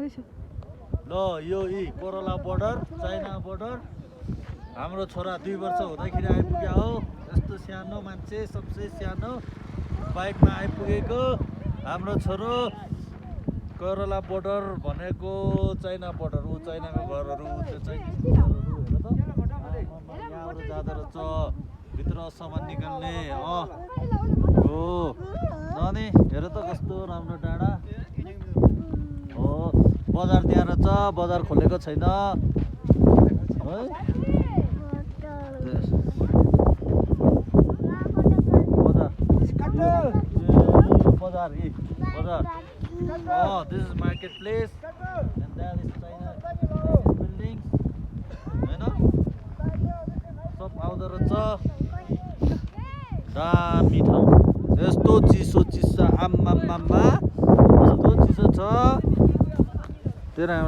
ल यो Corolla border China border हाम्रो छोरा 2 वर्ष हुँदाखेरि आइपुग्यो हो यस्तो सानो मान्छे सबसे सानो बाइकमा आइपुगेको हाम्रो छोरो कोरोला बोर्डर भनेको चाइना बोर्डर उ चाइनाको घरहरू त्यो चाइनिज घरहरू हेर त यहाँबाट जाँदो रहेछ भित्र सामान निकाल्ने हो अनि हेर त कस्तो राम्रो डाँडा हो बजार त्यहाँ रहेछ बजार खोलेको छैन है बजार this is marketplace and that is China buildings हैन सब आउँदो रहेछ दामी ठाउँ यस्तो चिसो आम्मामा कस्तो चिसो छ तेरो